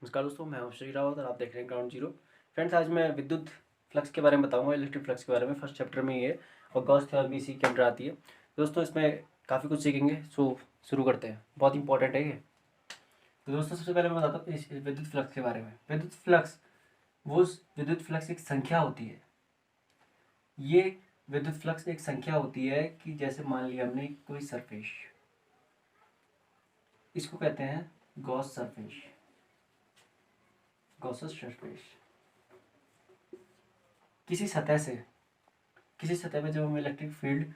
नमस्कार दोस्तों, मैं हूं श्री रावत और आप देख रहे हैं ग्राउंड जीरो। फ्रेंड्स, आज मैं विद्युत फ्लक्स के बारे में बताऊंगा, इलेक्ट्रिक फ्लक्स के बारे में। फर्स्ट चैप्टर में ये और गॉस थ्योरम भी इसी के अंदर आती है। दोस्तों, इसमें काफ़ी कुछ सीखेंगे, सो शुरू करते हैं। बहुत इंपॉर्टेंट है ये। तो दोस्तों, सबसे पहले मैं बताता हूँ इस विद्युत फ्लक्स के बारे में। विद्युत फ्लक्स एक संख्या होती है। ये विद्युत फ्लक्स एक संख्या होती है कि जैसे मान लिया हमने कोई सरफेस, इसको कहते हैं गॉस सरफेस, गॉसस सरफेस। किसी सतह से किसी सतह पे जब हम इलेक्ट्रिक फील्ड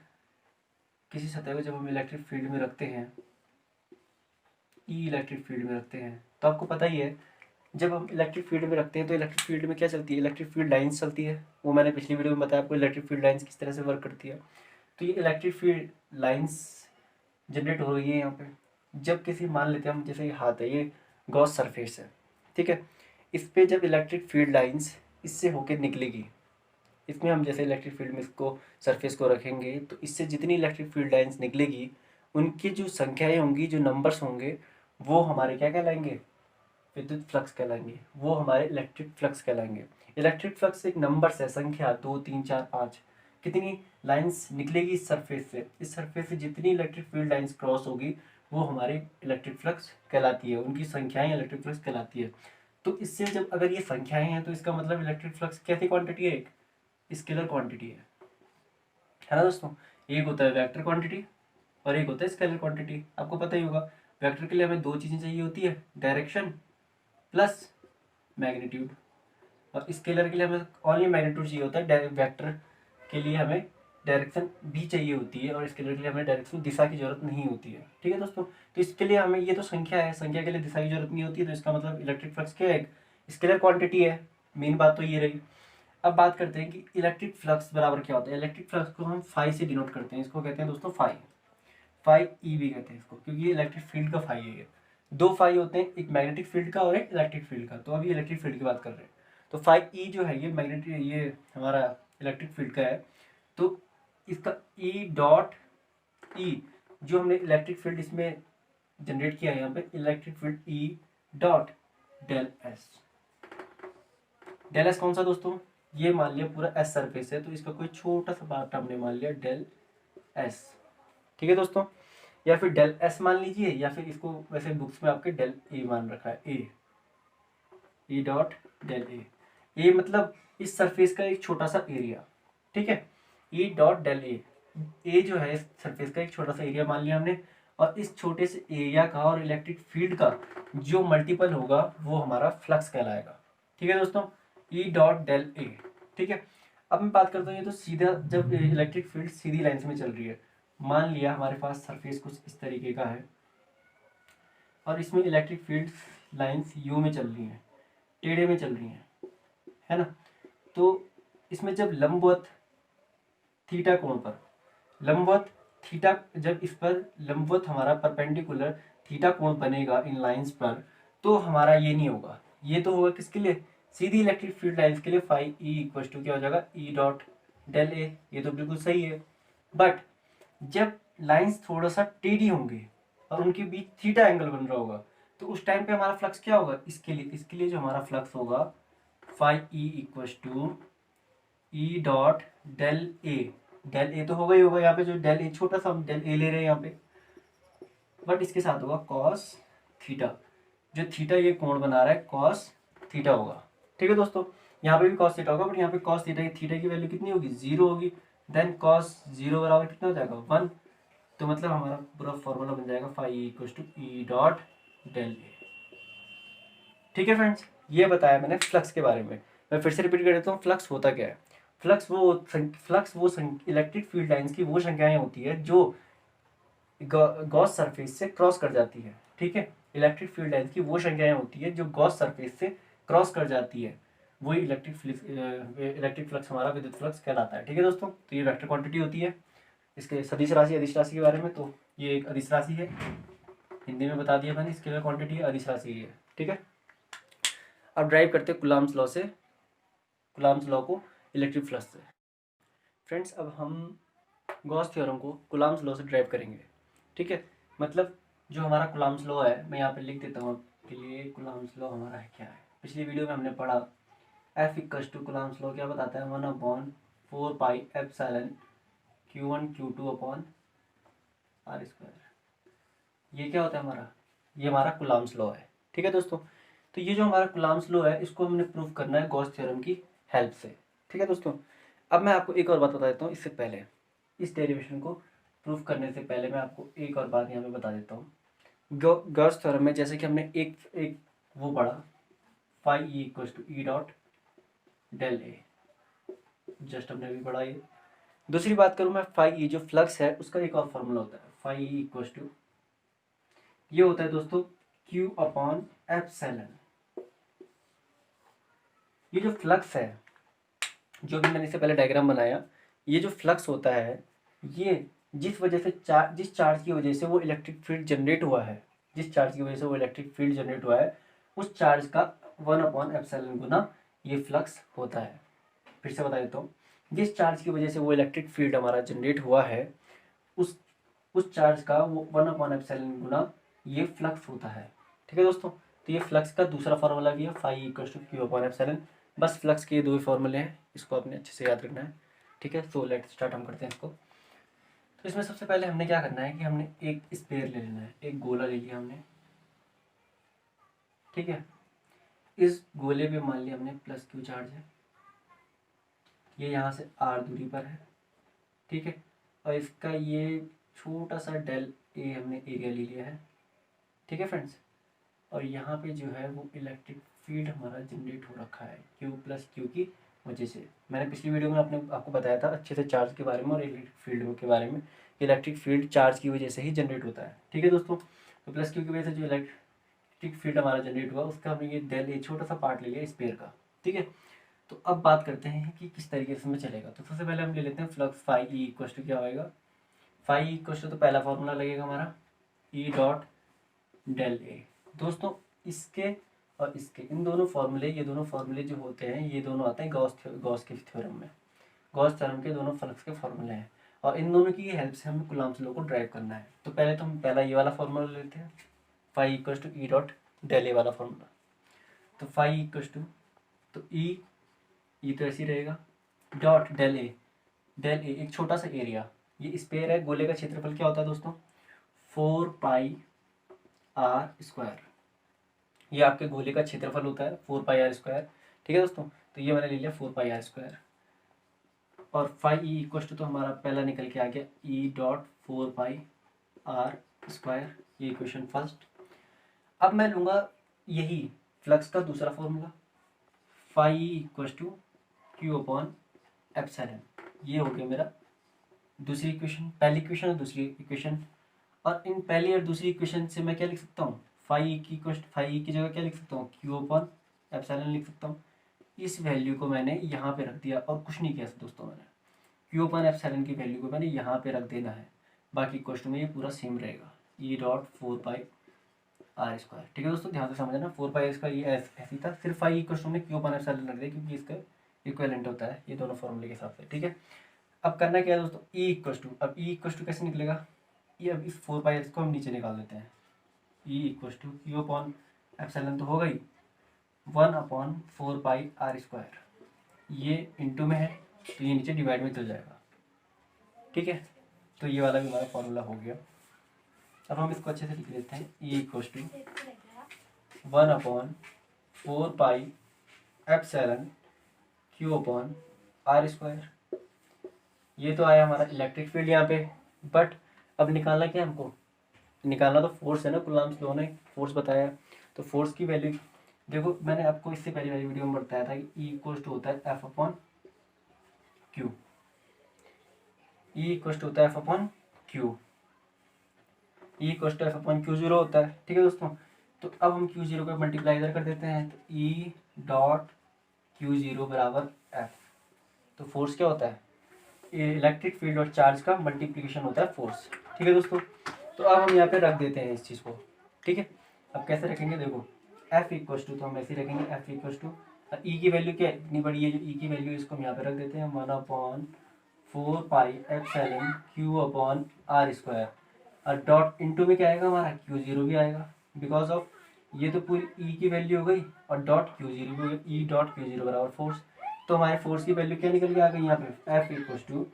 किसी सतह पे जब हम इलेक्ट्रिक फील्ड में रखते हैं, इलेक्ट्रिक फील्ड में रखते हैं, तो आपको पता ही है, जब हम इलेक्ट्रिक फील्ड में रखते हैं तो इलेक्ट्रिक फील्ड में क्या चलती है? इलेक्ट्रिक फील्ड लाइंस चलती है। वो मैंने पिछली वीडियो में बताया आपको, इलेक्ट्रिक फील्ड लाइंस किस तरह से वर्क करती है। तो ये इलेक्ट्रिक फील्ड लाइंस जनरेट हो रही है यहाँ पे। जब किसी, मान लेते हैं हम, जैसे ये हाथ है, ये गॉस सरफेस है, ठीक है। इस पे जब इलेक्ट्रिक फील्ड लाइंस इससे होकर निकलेगी, इसमें हम जैसे इलेक्ट्रिक फील्ड में इसको सरफेस को रखेंगे, तो इससे जितनी इलेक्ट्रिक फील्ड लाइंस निकलेगी, उनकी जो संख्याएं होंगी, जो नंबर्स होंगे, वो हमारे क्या कहलाएंगे? विद्युत फ्लक्स कहलाएंगे। वो हमारे इलेक्ट्रिक फ्लक्स कहलाएंगे। इलेक्ट्रिक फ्लक्स एक नंबर्स है, संख्या 2 3 4 5। कितनी लाइंस निकलेगी इस सरफेस से, इस सरफेस से जितनी इलेक्ट्रिक फील्ड लाइंस क्रॉस होगी, वो हमारी इलेक्ट्रिक फ्लक्स कहलाती है। उनकी संख्याएं इलेक्ट्रिक फ्लक्स कहलाती है। तो इससे जब अगर ये संख्याएं हैं, तो इसका मतलब इलेक्ट्रिक फ्लक्स कैसी क्वांटिटी है? एक स्केलर क्वांटिटी है ना दोस्तों। एक होता है वेक्टर क्वांटिटी और एक होता है स्केलर क्वांटिटी। आपको पता ही होगा, वेक्टर के लिए हमें दो चीज़ें चाहिए होती है, डायरेक्शन प्लस मैग्नीट्यूड। और स्केलर के लिए हमें ओनली मैग्नीट्यूड चाहिए होता है। वेक्टर के लिए हमें डायरेक्शन भी चाहिए होती है और स्केलर के लिए हमें डायरेक्शन, दिशा की जरूरत नहीं होती है। ठीक है दोस्तों। तो इसके लिए हमें, ये तो संख्या है, संख्या के लिए दिशा की जरूरत नहीं होती है, तो इसका मतलब इलेक्ट्रिक फ्लक्स क्या है? एक स्केलर क्वांटिटी है। मेन बात तो ये रही। अब बात करते हैं कि इलेक्ट्रिक फ्लक्स बराबर क्या होता है। इलेक्ट्रिक फ्लक्स को हम फाई से डिनोट करते हैं। इसको कहते हैं दोस्तों फाई। फाई ई भी कहते हैं इसको, क्योंकि ये इलेक्ट्रिक फील्ड का फाई है। ये दो फाई होते हैं, एक मैग्नेटिक फील्ड का और एक इलेक्ट्रिक फील्ड का। तो अभी इलेक्ट्रिक फील्ड की बात कर रहे हैं। तो फाई ई जो है, ये मैग्नेटिक, ये हमारा इलेक्ट्रिक फील्ड का है। तो इसका ई डॉट ई, जो हमने इलेक्ट्रिक फील्ड इसमें जनरेट किया है, यहाँ पे electric field E dot del S. Del S कौन सा दोस्तों? ये मान लिया पूरा एस सरफेस है, तो इसका कोई छोटा सा पार्ट हमने मान लिया डेल एस। ठीक है दोस्तों। या फिर डेल एस मान लीजिए, या फिर इसको वैसे बुक्स में आपके डेल ए मान रखा है, ए डॉट डेल ए मतलब इस सरफेस का एक छोटा सा एरिया। ठीक है, ई डॉट डेल ए जो है इस सरफेस का एक छोटा सा एरिया मान लिया हमने। और इस छोटे से एरिया का और इलेक्ट्रिक फील्ड का जो मल्टीपल होगा, वो हमारा फ्लक्स कहलाएगा। ठीक है दोस्तों, ई डॉट डेल ए। ठीक है। अब मैं बात करता हूँ, ये तो सीधा, जब इलेक्ट्रिक फील्ड सीधी लाइन में चल रही है, मान लिया हमारे पास सरफेस कुछ इस तरीके का है और इसमें इलेक्ट्रिक फील्ड लाइंस यू में चल रही हैं, टेढ़े में चल रही हैं, है ना। तो इसमें जब लंबवत थीटा कोण पर, लंबवत थीटा, जब इस पर लंबवत हमारा परपेंडिकुलर थीटा कोण बनेगा इन लाइंस पर, तो हमारा ये नहीं होगा। ये तो होगा किसके लिए? सीधी इलेक्ट्रिक फील्ड लाइंस के लिए। फाई ई इक्वल टू क्या हो जाएगा? ई डॉट डेल ए। ये तो बिल्कुल सही है। बट जब लाइंस थोड़ा सा टेढ़ी होंगी और उनके बीच थीटा एंगल बन रहा होगा, तो उस टाइम पे हमारा फ्लक्स क्या होगा? इसके लिए जो हमारा फ्लक्स होगा, phi E equal to E dot del A. Del A तो होगा ही होगा, यहाँ पे जो डेल ए, छोटा सा हम डेल ए ले रहे हैं यहाँ पे, बट इसके साथ होगा कॉस थीटा। जो थीटा ये कोण बना रहा है, कॉस थीटा होगा। ठीक है दोस्तों, यहाँ पे भी कॉस थीटा होगा, बट यहाँ पे कॉस थीटा की वैल्यू कितनी होगी? 0 होगी। देन कॉस 0 बराबर कितना हो जाएगा? 1। तो मतलब हमारा पूरा फॉर्मूला बन जाएगा phi equal to E dot del A. ठीक है फ्रेंड्स, ये बताया मैंने फ्लक्स के बारे में। मैं फिर से रिपीट कर देता हूँ, फ्लक्स होता क्या है। फ्लक्स वो इलेक्ट्रिक फील्ड लाइंस की वो संख्याएं होती है जो गॉस सरफेस से क्रॉस कर जाती है। ठीक है, इलेक्ट्रिक फील्ड लाइंस की वो संख्याएं होती है जो गॉस सरफेस से क्रॉस कर जाती है। वही इलेक्ट्रिक फ्लक्स हमारा विद्युत फ्लक्स कहलाता है। ठीक है दोस्तों, तो ये वेक्टर क्वांटिटी होती है। इसके सदिश राशि, अदिश राशि के बारे में, तो ये एक अदिश राशि है, हिंदी में बता दिया मैंने। स्केलर क्वांटिटी है, अदिश राशि है। ठीक है। अब ड्राइव करते हैं कुलाम्स लॉ से, कुलाम्स लॉ को इलेक्ट्रिक फ्लक्स से। फ्रेंड्स, अब हम गॉस थ्योरम को कुलाम्स लॉ से ड्राइव करेंगे। ठीक है, मतलब जो हमारा कुलाम्स लॉ है, मैं यहाँ पे लिख देता हूँ। के लिए कूलम्ब्स लॉ हमारा है क्या है। पिछली वीडियो में हमने पढ़ा F equal to Coulomb's law क्या बताता है, 1/4 pi epsilon Q1 Q2 upon R square. ये क्या होता है हमारा, ये हमारा कूलम्ब्स लॉ है। ठीक है दोस्तों, तो ये जो हमारा कूलम्ब्स लॉ है इसको हमने प्रूव करना है गॉस थ्योरम की हेल्प से। ठीक है दोस्तों, अब मैं आपको एक और बात बता देता हूँ। इससे पहले इस डेरिवेशन को प्रूव करने से पहले मैं आपको एक और बात यहाँ पे बता देता हूँ। गॉस थ्योरम में जैसे कि हमने एक एक वो पढ़ा, phi E equal to E dot del A, just हमने अभी पढ़ा ये। दूसरी बात करूँ मैं, फाई ई जो फ्लक्स है उसका एक और फॉर्मूला होता है, फाई ई इक्वल टू ये होता है दोस्तों क्यू अपॉन एप्सिलॉन। ये जो फ्लक्स है, जो भी मैंने इससे पहले डायग्राम बनाया, ये जो फ्लक्स होता है, ये जिस वजह से जिस चार्ज की वजह से वो इलेक्ट्रिक फील्ड जनरेट हुआ है, जिस चार्ज की वजह से वो इलेक्ट्रिक फील्ड जनरेट हुआ है, उस चार्ज का 1/एप्सिलॉन गुना ये फ्लक्स होता है। फिर से बता देता हूँ, जिस चार्ज की वजह से वो इलेक्ट्रिक फील्ड हमारा जनरेट हुआ है, उस चार्ज का वो 1/एप्सिलॉन गुना ये फ्लक्स होता है। ठीक है दोस्तों, तो ये फ्लक्स का दूसरा फार्मूला भी है, phi equal to Q upon epsilon. बस फ्लक्स के ये दो ही फॉर्मूले हैं, इसको आपने अच्छे से याद रखना है। ठीक है, सो लेट स्टार्ट, हम करते हैं इसको। तो इसमें सबसे पहले हमने क्या करना है कि हमने एक स्फीयर ले लेना है, एक गोला ले लिया हमने। ठीक है, इस गोले पे मान लिया हमने प्लस क्यू चार्ज है, ये यहाँ से आर दूरी पर है। ठीक है, और इसका ये छोटा सा डेल ए हमने एरिया ले लिया है। ठीक है फ्रेंड्स, और यहाँ पे जो है वो इलेक्ट्रिक फील्ड हमारा जनरेट हो रखा है क्यू प्लस क्यू की वजह से। मैंने पिछली वीडियो में आपको बताया था अच्छे से चार्ज के बारे में और इलेक्ट्रिक फील्ड के बारे में। इलेक्ट्रिक फील्ड चार्ज की वजह से ही जनरेट होता है। ठीक है दोस्तों, तो प्लस क्यू की वजह से जो इलेक्ट्रिक फील्ड हमारा जनरेट हुआ उसका हमने ये डेल ए छोटा सा पार्ट ले लिया स्पेयर का। ठीक है, तो अब बात करते हैं कि किस तरीके से हमें चलेगा। तो सबसे पहले हम ले लेते हैं flux phi E equal to क्या होएगा, फाई ई इक्वल टू तो पहला फॉर्मूला लगेगा हमारा ई डॉट डेल ए। दोस्तों इसके और इसके इन दोनों फार्मूले, ये दोनों फार्मूले जो होते हैं ये दोनों आते हैं गॉस के थ्योरम में। गॉस थ्योरम के दोनों फ्लक्स के फार्मूले हैं और इन दोनों की हेल्प से हमें कूलम्ब्स लॉ को ड्राइव करना है। तो पहले तो हम पहला ये वाला फार्मूला लेते हैं, phi equal to E dot del A वाला फार्मूला। तो फाई इक्वल टू, तो ई तो ऐसे ही रहेगा, डॉट डेल ए एक छोटा सा एरिया, ये स्पेयर है। गोले का क्षेत्रफल क्या होता है दोस्तों, 4 पाई आर स्क्वायर। ये आपके गोले का क्षेत्रफल होता है 4 पाई आर स्क्वायर। ठीक है दोस्तों, तो ये मैंने ले लिया 4 पाई आर स्क्वायर। और फाई ई इक्वल टू तो हमारा पहला निकल के आ गया E dot 4 pi R square, ये इक्वेशन फर्स्ट। अब मैं लूँगा यही फ्लक्स का दूसरा formula, phi E equal to Q upon epsilon. ये हो गया मेरा दूसरी इक्वेशन, पहली इक्वेशन और दूसरी इक्वेशन। और इन पहली और दूसरी इक्वेशन से मैं क्या लिख सकता हूँ, फाई की जगह क्या लिख सकता हूँ, क्यू अपॉन एप्सिलॉन लिख सकता हूँ। इस वैल्यू को मैंने यहाँ पे रख दिया और कुछ नहीं किया दोस्तों, मैंने क्यू अपॉन एप्सिलॉन की वैल्यू को मैंने यहाँ पे रख देना है। बाकी क्वेश्चन में ये पूरा सेम रहेगा, E dot 4 pi R square. ठीक है दोस्तों, ध्यान से समझना, 4 पाई आर स्क्वायर ये ऐसी था, सिर्फ फाई क्वेश्चन में क्यू अपॉन एप्सिलॉन रख दिया क्योंकि इसका इक्विवेलेंट होता है ये दोनों फॉर्मूले के हिसाब से। ठीक है, अब करना क्या है दोस्तों, ई इक्वल टू, अब ई इक्वल टू कैसे निकलेगा, ये अब इस 4 पाई को हम नीचे निकाल देते हैं। E equal to Q upon epsilon तो होगा ही, 1/4 पाई आर स्क्वायर, ये इंटू में है तो ये नीचे डिवाइड में चल जाएगा। ठीक है, तो ये वाला भी हमारा फॉर्मूला हो गया। अब हम इसको अच्छे से लिख लेते हैं, E equal to 1/4 pi epsilon Q upon R square. ये तो आया हमारा इलेक्ट्रिक फील्ड यहाँ पे, बट अब निकालना क्या है हमको, निकालना तो फोर्स है ना। कूलम्ब्स लॉ ने फोर्स बताया, तो फोर्स की वैल्यू देखो, मैंने आपको इससे पहले वाली वीडियो में बताया था कि ई इक्वल टू होता है F upon Q, E equal to होता है F upon Q, E equal to F upon Q zero होता है। ठीक है दोस्तों, तो अब हम क्यू जीरो को मल्टीप्लाई इधर कर देते हैं, तो ई डॉट क्यू जीरो बराबर एफ। तो फोर्स क्या होता है, इलेक्ट्रिक फील्ड और चार्ज का मल्टीप्लिकेशन होता है फोर्स। ठीक है दोस्तों, तो अब हम यहाँ पे रख देते हैं इस चीज़ को। ठीक है, अब कैसे रखेंगे, देखो एफ इक्वल टू, तो हम ऐसे ही रखेंगे एफ इक्वल टू, ई की वैल्यू क्या इतनी बड़ी है, जो ई की वैल्यू इसको हम यहाँ पे रख देते हैं 1/4 pi epsilon Q upon R square. और डॉट इनटू में क्या आएगा हमारा, क्यू जीरो भी आएगा, बिकॉज ऑफ ये तो पूरी ई की वैल्यू हो गई और डॉट क्यू जीरो भी हो गई, ई डॉट क्यू जीरो बराबर फोर्स। तो हमारे फोर्स की वैल्यू क्या निकल के आ गई यहाँ पे, F equals to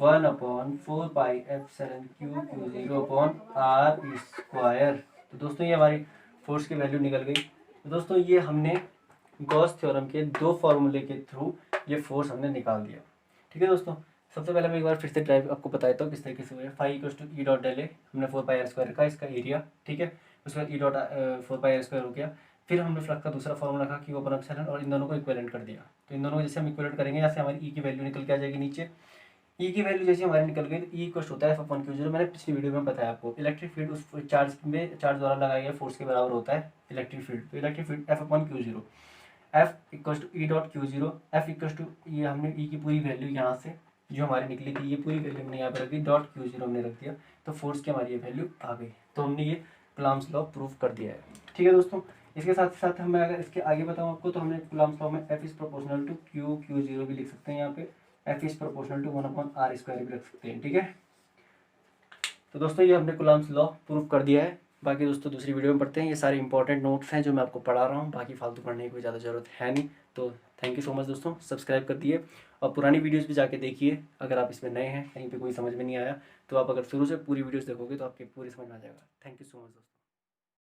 1/4 pi epsilon Q zero upon R square. तो दोस्तों ये हमारी फोर्स की वैल्यू निकल गई। तो दोस्तों ये हमने गॉस थ्योरम के दो फॉर्मूले के थ्रू ये फोर्स हमने निकाल दिया। ठीक है दोस्तों, सबसे पहले मैं एक बार फिर से ड्राइव आपको बताता हूँ किस तरीके से हुआ है। Five equals to E dot del A, हमने 4 पाई आर स्क्वायर का इसका एरिया, ठीक है। उसके बाद E dot 4 pi R square हो गया। फिर हमने फ्लक्स का दूसरा फॉर्मूला रखा कि वो अपन एप्सिलॉन, और इन दोनों को इक्विवेलेंट कर दिया। तो इन दोनों को जैसे हम इक्विवेलेंट करेंगे यहाँ से हमारी ई की वैल्यू निकल के आ जाएगी नीचे। ई की वैल्यू जैसे हमारी निकल गई तो ई इक्वल होता है एफ अपॉन क्यू जीरो। मैंने पिछली वीडियो में बताया आपको, इलेक्ट्रिक फील्ड उस चार्ज द्वारा लगाया गया फोर्स के बराबर होता है इलेक्ट्रिक फील्ड। तो electric field F upon Q zero, F equal to E dot Q zero, F equal to ये हमने ई की पूरी वैल्यू यहाँ से जो हमारी निकली थी, ये पूरी वैल्यू हमने यहाँ पर रख दी, डॉट क्यू जीरो हमने रख दिया। तो फोर्स की हमारी ये वैल्यू आ गई। तो हमने ये कूलॉम्स लॉ प्रूव कर दिया है। ठीक है दोस्तों, इसके साथ साथ हमें अगर इसके आगे बताऊँ आपको, तो हमने कूलॉम्स लॉ में F is proportional to Q zero भी लिख सकते हैं यहाँ पे, F is proportional to 1/r² भी रख सकते हैं। ठीक है, तो दोस्तों ये हमने कूलॉम्स लॉ प्रूव कर दिया है। बाकी दोस्तों दूसरी वीडियो में पढ़ते हैं। ये सारे इंपॉर्टेंट नोट्स हैं जो मैं आपको पढ़ा रहा हूँ, बाकी फालतू पढ़ने की कोई ज़्यादा ज़रूरत है नहीं। तो थैंक यू सो मच दोस्तों, सब्सक्राइब कर दिए और पुरानी वीडियोस भी जाके देखिए। अगर आप इसमें नए हैं, कहीं पे कोई समझ में नहीं आया, तो आप अगर शुरू से पूरी वीडियोस देखोगे तो आपके पूरी समझ में आ जाएगा। थैंक यू सो मच दोस्तों।